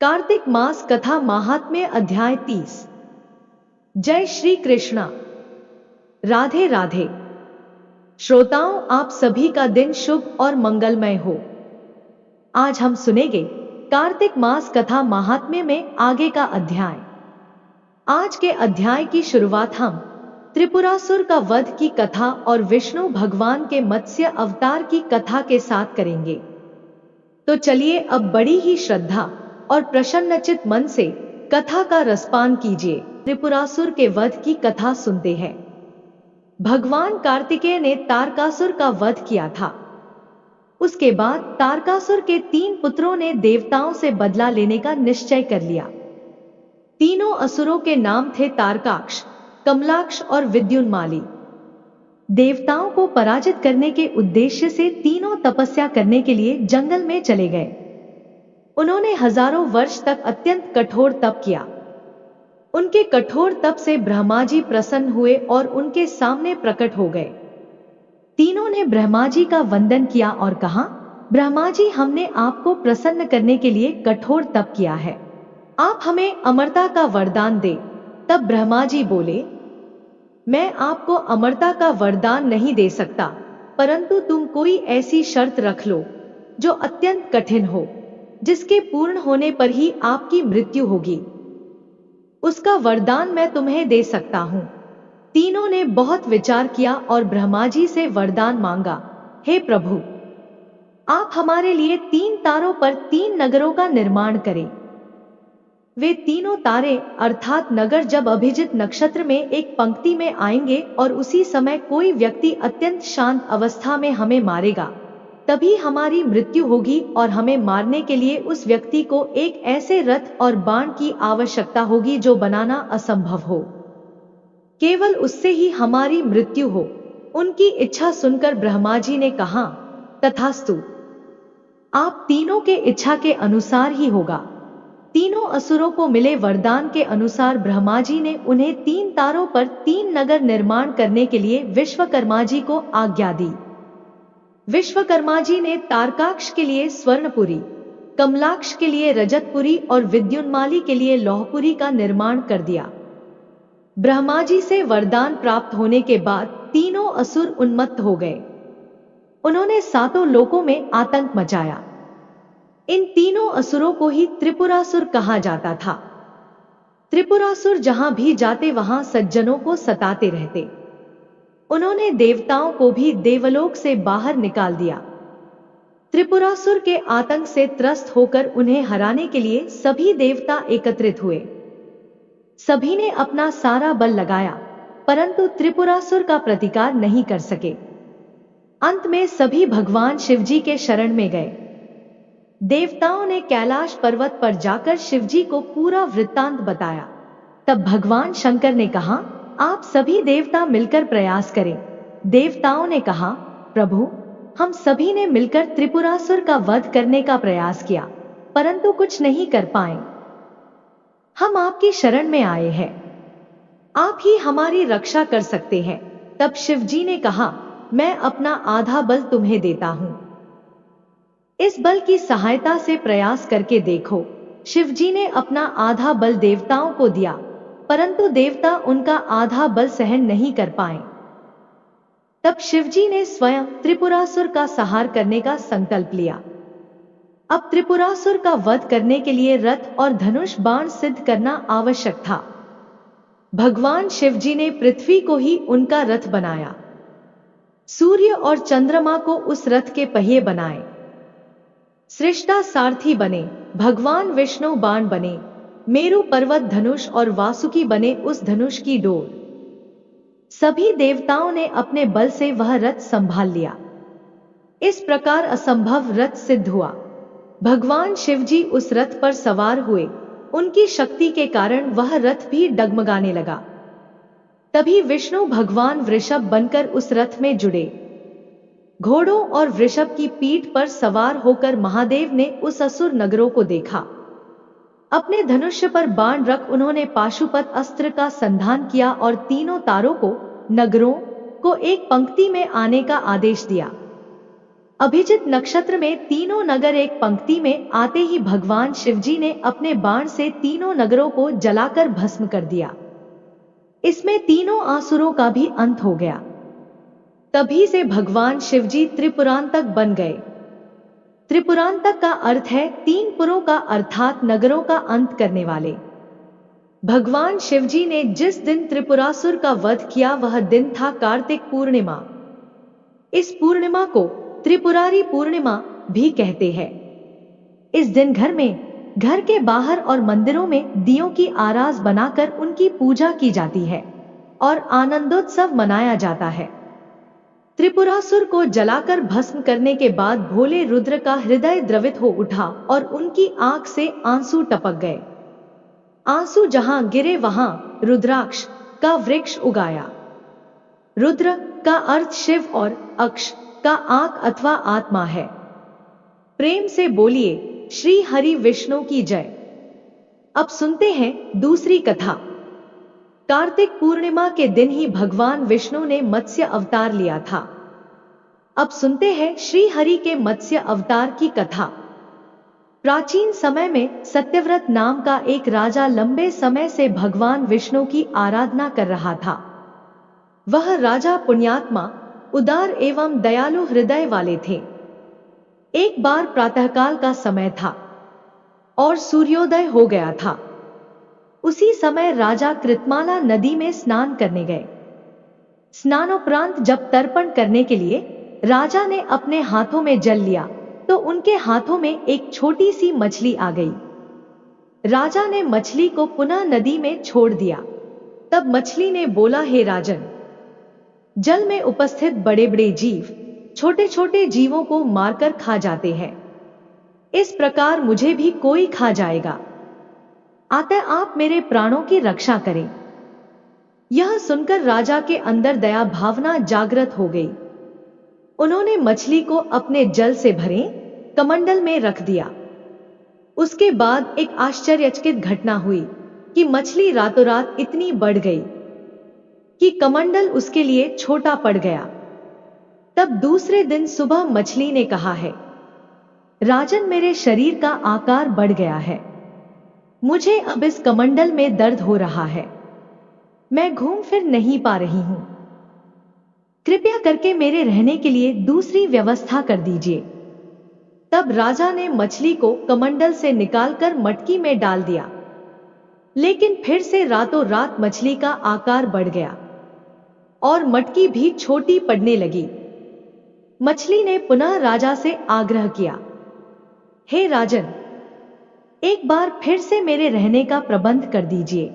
कार्तिक मास कथा महात्म्य अध्याय 30। जय श्री कृष्णा। राधे राधे। श्रोताओं, आप सभी का दिन शुभ और मंगलमय हो। आज हम सुनेंगे कार्तिक मास कथा महात्म्य में आगे का अध्याय। आज के अध्याय की शुरुआत हम त्रिपुरासुर का वध की कथा और विष्णु भगवान के मत्स्य अवतार की कथा के साथ करेंगे। तो चलिए अब बड़ी ही श्रद्धा और प्रसन्नचित मन से कथा का रसपान कीजिए। त्रिपुरासुर के वध की कथा सुनते हैं। भगवान कार्तिकेय ने तारकासुर का वध किया था। उसके बाद तारकासुर के 3 पुत्रों ने देवताओं से बदला लेने का निश्चय कर लिया। तीनों असुरों के नाम थे तारकाक्ष, कमलाक्ष और विद्युन्माली। देवताओं को पराजित करने के उद्देश्य से तीनों तपस्या करने के लिए जंगल में चले गए। उन्होंने हजारों वर्ष तक अत्यंत कठोर तप किया। उनके कठोर तप से ब्रह्मा जी प्रसन्न हुए और उनके सामने प्रकट हो गए। तीनों ने ब्रह्मा जी का वंदन किया और कहा, ब्रह्मा जी, हमने आपको प्रसन्न करने के लिए कठोर तप किया है, आप हमें अमरता का वरदान दे। तब ब्रह्मा जी बोले, मैं आपको अमरता का वरदान नहीं दे सकता, परंतु तुम कोई ऐसी शर्त रख लो जो अत्यंत कठिन हो, जिसके पूर्ण होने पर ही आपकी मृत्यु होगी। उसका वरदान मैं तुम्हें दे सकता हूं। तीनों ने बहुत विचार किया और ब्रह्मा जी से वरदान मांगा, हे प्रभु, आप हमारे लिए 3 तारों पर 3 नगरों का निर्माण करें। वे तीनों तारे अर्थात नगर जब अभिजित नक्षत्र में एक पंक्ति में आएंगे और उसी समय कोई व्यक्ति अत्यंत शांत अवस्था में हमें मारेगा, तभी हमारी मृत्यु होगी और हमें मारने के लिए उस व्यक्ति को एक ऐसे रथ और बाण की आवश्यकता होगी जो बनाना असंभव हो। केवल उससे ही हमारी मृत्यु हो। उनकी इच्छा सुनकर ब्रह्मा जी ने कहा, तथास्तु, आप तीनों के इच्छा के अनुसार ही होगा। तीनों असुरों को मिले वरदान के अनुसार ब्रह्मा जी ने उन्हें 3 तारों पर 3 नगर निर्माण करने के लिए विश्वकर्मा जी को आज्ञा दी। विश्वकर्मा जी ने तारकाक्ष के लिए स्वर्णपुरी, कमलाक्ष के लिए रजतपुरी और विद्युन्माली के लिए लौहपुरी का निर्माण कर दिया। ब्रह्मा जी से वरदान प्राप्त होने के बाद तीनों असुर उन्मत्त हो गए। उन्होंने 7 लोकों में आतंक मचाया। इन तीनों असुरों को ही त्रिपुरासुर कहा जाता था। त्रिपुरासुर जहां भी जाते वहां सज्जनों को सताते रहते। उन्होंने देवताओं को भी देवलोक से बाहर निकाल दिया। त्रिपुरासुर के आतंक से त्रस्त होकर उन्हें हराने के लिए सभी देवता एकत्रित हुए। सभी ने अपना सारा बल लगाया, परंतु त्रिपुरासुर का प्रतिकार नहीं कर सके। अंत में सभी भगवान शिवजी के शरण में गए। देवताओं ने कैलाश पर्वत पर जाकर शिवजी को पूरा वृत्तांत बताया। तब भगवान शंकर ने कहा, आप सभी देवता मिलकर प्रयास करें। देवताओं ने कहा, प्रभु, हम सभी ने मिलकर त्रिपुरासुर का वध करने का प्रयास किया, परंतु कुछ नहीं कर पाए। हम आपकी शरण में आए हैं, आप ही हमारी रक्षा कर सकते हैं। तब शिवजी ने कहा, मैं अपना आधा बल तुम्हें देता हूं, इस बल की सहायता से प्रयास करके देखो। शिवजी ने अपना आधा बल देवताओं को दिया, परंतु देवता उनका आधा बल सहन नहीं कर पाए। तब शिवजी ने स्वयं त्रिपुरासुर का संहार करने का संकल्प लिया। अब त्रिपुरासुर का वध करने के लिए रथ और धनुष बाण सिद्ध करना आवश्यक था। भगवान शिवजी ने पृथ्वी को ही उनका रथ बनाया। सूर्य और चंद्रमा को उस रथ के पहिए बनाए। सृष्टा सारथी बने, भगवान विष्णु बाण बने, मेरु पर्वत धनुष और वासुकी बने उस धनुष की डोर। सभी देवताओं ने अपने बल से वह रथ संभाल लिया। इस प्रकार असंभव रथ सिद्ध हुआ। भगवान शिवजी उस रथ पर सवार हुए। उनकी शक्ति के कारण वह रथ भी डगमगाने लगा। तभी विष्णु भगवान वृषभ बनकर उस रथ में जुड़े। घोड़ों और वृषभ की पीठ पर सवार होकर महादेव ने उस असुर नगरों को देखा। अपने धनुष्य पर बाण रख उन्होंने पाशुपत अस्त्र का संधान किया और तीनों तारों को, नगरों को एक पंक्ति में आने का आदेश दिया। अभिजित नक्षत्र में तीनों नगर एक पंक्ति में आते ही भगवान शिवजी ने अपने बाण से तीनों नगरों को जलाकर भस्म कर दिया। इसमें तीनों आसुरों का भी अंत हो गया। तभी से भगवान शिवजी त्रिपुरांतक बन गए। त्रिपुरांतक का अर्थ है तीन पुरों का, अर्थात नगरों का अंत करने वाले। भगवान शिवजी ने जिस दिन त्रिपुरासुर का वध किया वह दिन था कार्तिक पूर्णिमा। इस पूर्णिमा को त्रिपुरारी पूर्णिमा भी कहते हैं। इस दिन घर के बाहर और मंदिरों में दियों की आरास बनाकर उनकी पूजा की जाती है और आनंदोत्सव मनाया जाता है। त्रिपुरासुर को जलाकर भस्म करने के बाद भोले रुद्र का हृदय द्रवित हो उठा और उनकी आंख से आंसू टपक गए। आंसू जहां गिरे वहां रुद्राक्ष का वृक्ष उगाया। रुद्र का अर्थ शिव और अक्ष का आंख अथवा आत्मा है। प्रेम से बोलिए श्री हरि विष्णु की जय। अब सुनते हैं दूसरी कथा। कार्तिक पूर्णिमा के दिन ही भगवान विष्णु ने मत्स्य अवतार लिया था। अब सुनते हैं श्री हरि के मत्स्य अवतार की कथा। प्राचीन समय में सत्यव्रत नाम का एक राजा लंबे समय से भगवान विष्णु की आराधना कर रहा था। वह राजा पुण्यात्मा, उदार एवं दयालु हृदय वाले थे। एक बार प्रातःकाल का समय था और सूर्योदय हो गया था। उसी समय राजा कृतमाला नदी में स्नान करने गए। स्नानोपरांत जब तर्पण करने के लिए राजा ने अपने हाथों में जल लिया तो उनके हाथों में एक छोटी सी मछली आ गई। राजा ने मछली को पुनः नदी में छोड़ दिया। तब मछली ने बोला, हे राजन, जल में उपस्थित बड़े बड़े जीव छोटे छोटे जीवों को मारकर खा जाते हैं। इस प्रकार मुझे भी कोई खा जाएगा, अतः आप मेरे प्राणों की रक्षा करें। यह सुनकर राजा के अंदर दया भावना जागृत हो गई। उन्होंने मछली को अपने जल से भरे कमंडल में रख दिया। उसके बाद एक आश्चर्यचकित घटना हुई कि मछली रातों रात इतनी बढ़ गई कि कमंडल उसके लिए छोटा पड़ गया। तब दूसरे दिन सुबह मछली ने कहा है, राजन, मेरे शरीर का आकार बढ़ गया है। मुझे अब इस कमंडल में दर्द हो रहा है। मैं घूम फिर नहीं पा रही हूं। कृपया करके मेरे रहने के लिए दूसरी व्यवस्था कर दीजिए। तब राजा ने मछली को कमंडल से निकालकर मटकी में डाल दिया, लेकिन फिर से रातों रात मछली का आकार बढ़ गया और मटकी भी छोटी पड़ने लगी। मछली ने पुनः राजा से आग्रह किया, हे राजन, एक बार फिर से मेरे रहने का प्रबंध कर दीजिए,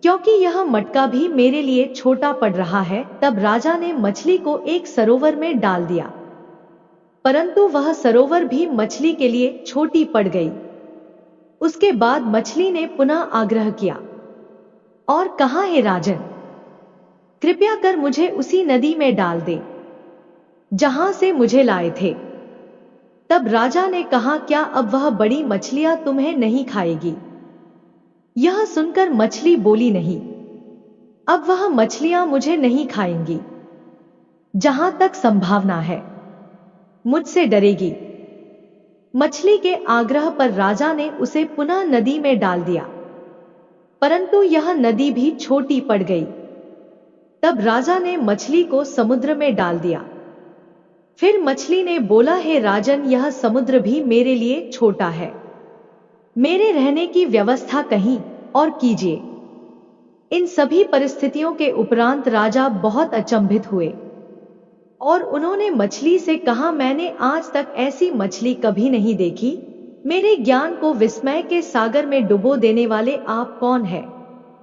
क्योंकि यह मटका भी मेरे लिए छोटा पड़ रहा है। तब राजा ने मछली को एक सरोवर में डाल दिया, परंतु वह सरोवर भी मछली के लिए छोटी पड़ गई। उसके बाद मछली ने पुनः आग्रह किया और कहा, हे राजन, कृपया कर मुझे उसी नदी में डाल दे जहां से मुझे लाए थे। तब राजा ने कहा, क्या अब वह बड़ी मछलियां तुम्हें नहीं खाएगी? यह सुनकर मछली बोली, नहीं, अब वह मछलियां मुझे नहीं खाएंगी। जहां तक संभावना है मुझसे डरेगी। मछली के आग्रह पर राजा ने उसे पुनः नदी में डाल दिया, परंतु यह नदी भी छोटी पड़ गई। तब राजा ने मछली को समुद्र में डाल दिया। फिर मछली ने बोला, हे राजन, यह समुद्र भी मेरे लिए छोटा है। मेरे रहने की व्यवस्था कहीं और कीजिए। इन सभी परिस्थितियों के उपरांत राजा बहुत अचंभित हुए और उन्होंने मछली से कहा, मैंने आज तक ऐसी मछली कभी नहीं देखी। मेरे ज्ञान को विस्मय के सागर में डुबो देने वाले आप कौन है?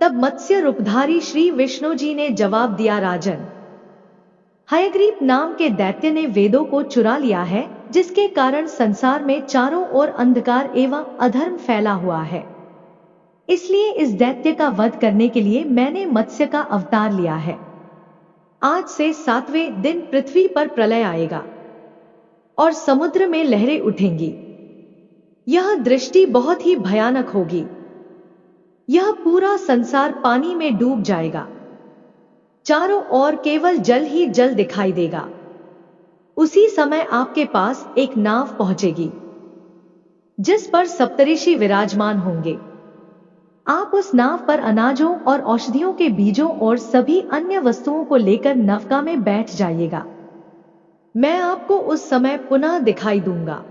तब मत्स्य रूपधारी श्री विष्णु जी ने जवाब दिया, राजन, हयग्रीव नाम के दैत्य ने वेदों को चुरा लिया है, जिसके कारण संसार में चारों ओर अंधकार एवं अधर्म फैला हुआ है। इसलिए इस दैत्य का वध करने के लिए मैंने मत्स्य का अवतार लिया है। आज से 7वें दिन पृथ्वी पर प्रलय आएगा और समुद्र में लहरें उठेंगी। यह दृष्टि बहुत ही भयानक होगी। यह पूरा संसार पानी में डूब जाएगा। चारों ओर केवल जल ही जल दिखाई देगा। उसी समय आपके पास एक नाव पहुंचेगी जिस पर सप्तऋषि विराजमान होंगे। आप उस नाव पर अनाजों और औषधियों के बीजों और सभी अन्य वस्तुओं को लेकर नौका में बैठ जाइएगा। मैं आपको उस समय पुनः दिखाई दूंगा।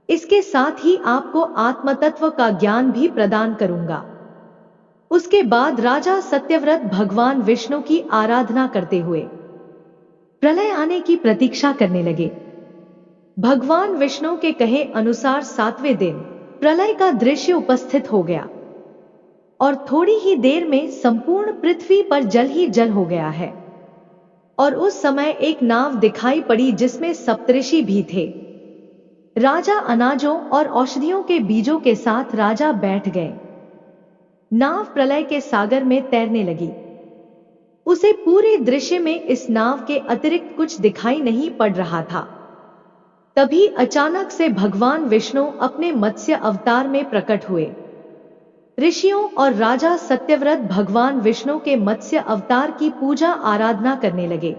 इसके साथ ही आपको आत्मतत्व का ज्ञान भी प्रदान करूंगा। उसके बाद राजा सत्यव्रत भगवान विष्णु की आराधना करते हुए प्रलय आने की प्रतीक्षा करने लगे। भगवान विष्णु के कहे अनुसार 7वें दिन प्रलय का दृश्य उपस्थित हो गया और थोड़ी ही देर में संपूर्ण पृथ्वी पर जल ही जल हो गया है। और उस समय एक नाव दिखाई पड़ी जिसमें सप्तऋषि भी थे। राजा अनाजों और औषधियों के बीजों के साथ राजा बैठ गए। नाव प्रलय के सागर में तैरने लगी। उसे पूरे दृश्य में इस नाव के अतिरिक्त कुछ दिखाई नहीं पड़ रहा था। तभी अचानक से भगवान विष्णु अपने मत्स्य अवतार में प्रकट हुए। ऋषियों और राजा सत्यव्रत भगवान विष्णु के मत्स्य अवतार की पूजा आराधना करने लगे।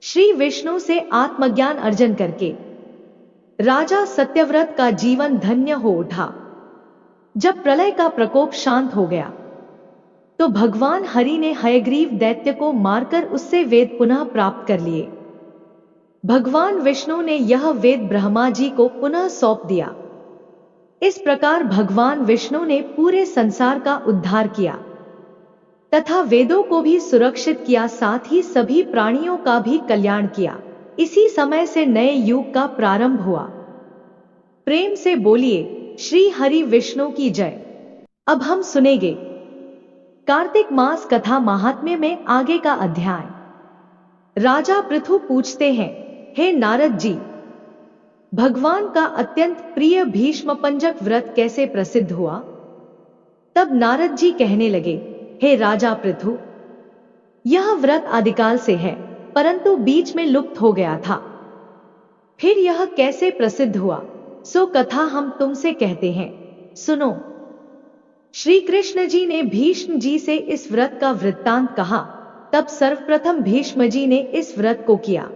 श्री विष्णु से आत्मज्ञान अर्जन करके राजा सत्यव्रत का जीवन धन्य हो उठा। जब प्रलय का प्रकोप शांत हो गया तो भगवान हरि ने हयग्रीव दैत्य को मारकर उससे वेद पुनः प्राप्त कर लिए। भगवान विष्णु ने यह वेद ब्रह्मा जी को पुनः सौंप दिया। इस प्रकार भगवान विष्णु ने पूरे संसार का उद्धार किया तथा वेदों को भी सुरक्षित किया, साथ ही सभी प्राणियों का भी कल्याण किया। इसी समय से नए युग का प्रारंभ हुआ। प्रेम से बोलिए श्री हरि विष्णु की जय। अब हम सुनेंगे कार्तिक मास कथा महात्म्य में आगे का अध्याय। राजा पृथु पूछते हैं, हे नारद जी, भगवान का अत्यंत प्रिय भीष्म पंजक व्रत कैसे प्रसिद्ध हुआ? तब नारद जी कहने लगे, हे राजा पृथु, यह व्रत आदिकाल से है परंतु बीच में लुप्त हो गया था। फिर यह कैसे प्रसिद्ध हुआ सो कथा हम तुमसे कहते हैं, सुनो। श्री कृष्ण जी ने भीष्म जी से इस व्रत का वृत्तांत कहा। तब सर्वप्रथम भीष्म जी ने इस व्रत को किया।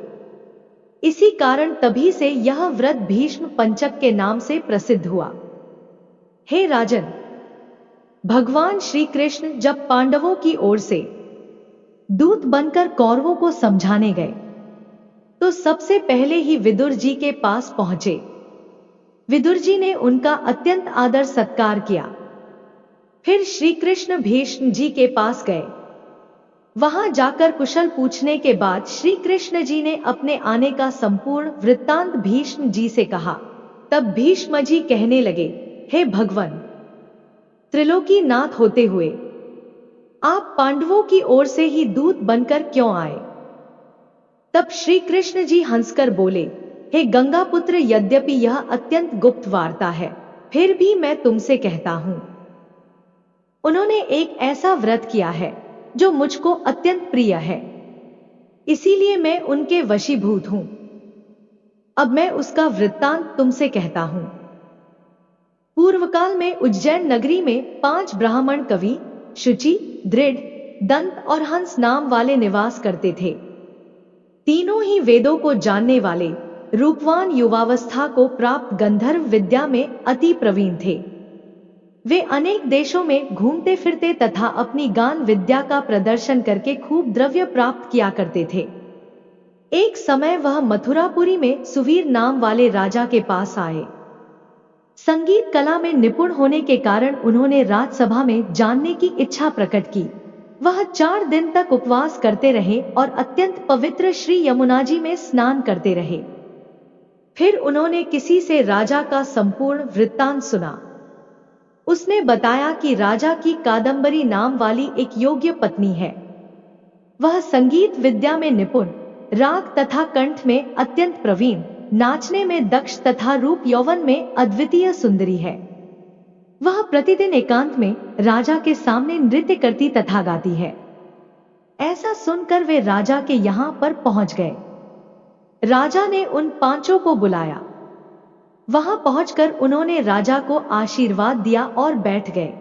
इसी कारण तभी से यह व्रत भीष्म पंचक के नाम से प्रसिद्ध हुआ। हे राजन, भगवान श्री कृष्ण जब पांडवों की ओर से दूत बनकर कौरवों को समझाने गए तो सबसे पहले ही विदुर जी के पास पहुंचे। विदुर जी ने उनका अत्यंत आदर सत्कार किया। फिर श्री कृष्ण भीष्म जी के पास गए। वहां जाकर कुशल पूछने के बाद श्री कृष्ण जी ने अपने आने का संपूर्ण वृत्तांत भीष्म जी से कहा। तब भीष्म जी कहने लगे, हे भगवान, त्रिलोकी नाथ होते हुए आप पांडवों की ओर से ही दूत बनकर क्यों आए? तब श्री कृष्ण जी हंसकर बोले, हे गंगा पुत्र, यद्यपि यह अत्यंत गुप्त वार्ता है फिर भी मैं तुमसे कहता हूं। उन्होंने एक ऐसा व्रत किया है जो मुझको अत्यंत प्रिय है, इसीलिए मैं उनके वशीभूत हूं। अब मैं उसका वृत्तांत तुमसे कहता हूं। पूर्व काल में उज्जैन नगरी में 5 ब्राह्मण कवि शुचि, दृढ़, दंत और हंस नाम वाले निवास करते थे। तीनों ही वेदों को जानने वाले, रूपवान, युवावस्था को प्राप्त, गंधर्व विद्या में अति प्रवीण थे। वे अनेक देशों में घूमते फिरते तथा अपनी गान विद्या का प्रदर्शन करके खूब द्रव्य प्राप्त किया करते थे। एक समय वह मथुरापुरी में सुवीर नाम वाले राजा के पास आए। संगीत कला में निपुण होने के कारण उन्होंने राजसभा में जानने की इच्छा प्रकट की। वह 4 दिन तक उपवास करते रहे और अत्यंत पवित्र श्री यमुना जी में स्नान करते रहे। फिर उन्होंने किसी से राजा का संपूर्ण वृत्तांत सुना। उसने बताया कि राजा की कादंबरी नाम वाली एक योग्य पत्नी है। वह संगीत विद्या में निपुण, राग तथा कंठ में अत्यंत प्रवीण, नाचने में दक्ष तथा रूप यौवन में अद्वितीय सुंदरी है। वह प्रतिदिन एकांत में राजा के सामने नृत्य करती तथा गाती है। ऐसा सुनकर वे राजा के यहां पर पहुंच गए। राजा ने उन 5 को बुलाया। वहां पहुंचकर उन्होंने राजा को आशीर्वाद दिया और बैठ गए।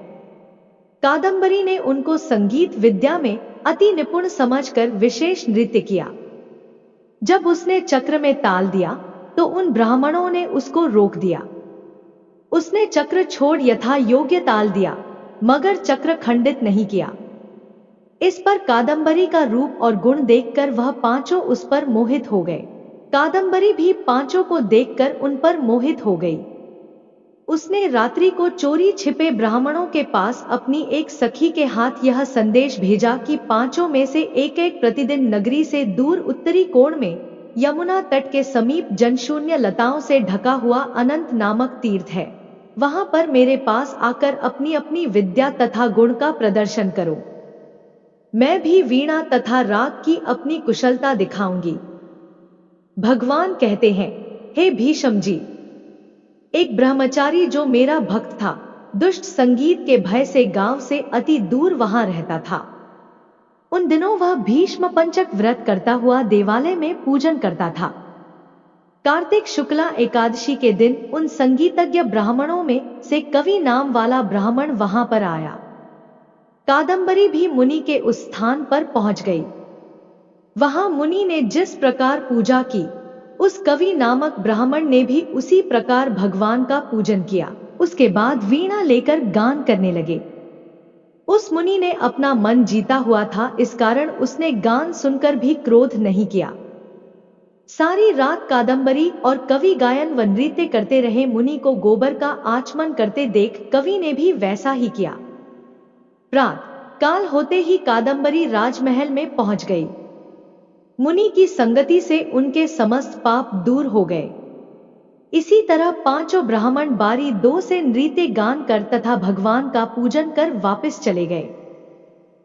कादंबरी ने उनको संगीत विद्या में अति निपुण समझकर विशेष नृत्य किया। जब उसने चक्र में ताल दिया तो उन ब्राह्मणों ने उसको रोक दिया। उसने चक्र छोड़ यथा योग्य ताल दिया, मगर चक्र खंडित नहीं किया। इस पर कादंबरी का रूप और गुण देखकर वह पांचों उस पर मोहित हो गए। कादंबरी भी पांचों को देखकर उन पर मोहित हो गई। उसने रात्रि को चोरी छिपे ब्राह्मणों के पास अपनी एक सखी के हाथ यह संदेश भेजा कि पांचों में से एक एक प्रतिदिन नगरी से दूर उत्तरी कोण में यमुना तट के समीप जनशून्य लताओं से ढका हुआ अनंत नामक तीर्थ है, वहां पर मेरे पास आकर अपनी अपनी विद्या तथा गुण का प्रदर्शन करो। मैं भी वीणा तथा राग की अपनी कुशलता दिखाऊंगी। भगवान कहते हैं, हे भीष्म जी, एक ब्रह्मचारी जो मेरा भक्त था, दुष्ट संगीत के भय से गांव से अति दूर वहां रहता था। उन दिनों वह भीष्म पंचक व्रत करता हुआ देवालय में पूजन करता था। कार्तिक शुक्ला एकादशी के दिन उन संगीतज्ञ ब्राह्मणों में से कवि नाम वाला ब्राह्मण वहां पर आया। कादंबरी भी मुनि के उस स्थान पर पहुंच गई। वहां मुनि ने जिस प्रकार पूजा की, उस कवि नामक ब्राह्मण ने भी उसी प्रकार भगवान का पूजन किया। उसके बाद वीणा लेकर गान करने लगे। उस मुनि ने अपना मन जीता हुआ था, इस कारण उसने गान सुनकर भी क्रोध नहीं किया। सारी रात कादंबरी और कवि गायन व नृत्य करते रहे। मुनि को गोबर का आचमन करते देख कवि ने भी वैसा ही किया। प्रातः काल होते ही कादंबरी राजमहल में पहुंच गई। मुनि की संगति से उनके समस्त पाप दूर हो गए। इसी तरह पांचों ब्राह्मण बारी दो से नृत्य गान कर तथा भगवान का पूजन कर वापस चले गए।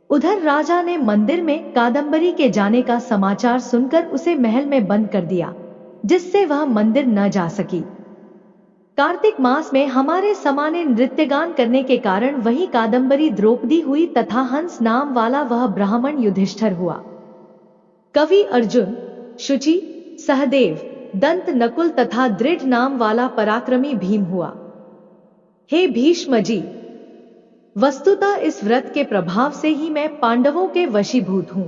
उधर राजा ने मंदिर में कादंबरी के जाने का समाचार सुनकर उसे महल में बंद कर दिया, जिससे वह मंदिर न जा सकी। कार्तिक मास में हमारे समाने नृत्य गान करने के कारण वही कादंबरी द्रौपदी हुई तथा हंस नाम वाला वह ब्राह्मण युधिष्ठिर हुआ। कवि अर्जुन, शुचि, सहदेव, दंत नकुल तथा दृढ़ नाम वाला पराक्रमी भीम हुआ। हे भीष्म जी, वस्तुतः इस व्रत के प्रभाव से ही मैं पांडवों के वशीभूत हूं।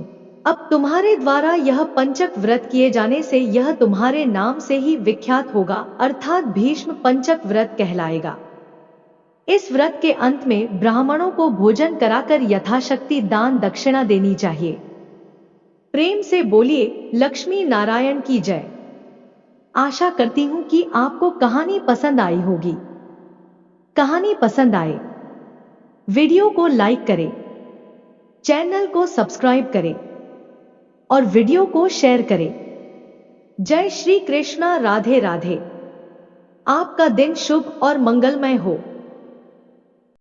अब तुम्हारे द्वारा यह पंचक व्रत किए जाने से यह तुम्हारे नाम से ही विख्यात होगा, अर्थात भीष्म पंचक व्रत कहलाएगा। इस व्रत के अंत में ब्राह्मणों को भोजन कराकर यथाशक्ति दान दक्षिणा देनी चाहिए। प्रेम से बोलिए लक्ष्मी नारायण की जय। आशा करती हूं कि आपको कहानी पसंद आई होगी। कहानी पसंद आए वीडियो को लाइक करें, चैनल को सब्सक्राइब करें और वीडियो को शेयर करें। जय श्री कृष्णा। राधे राधे। आपका दिन शुभ और मंगलमय हो।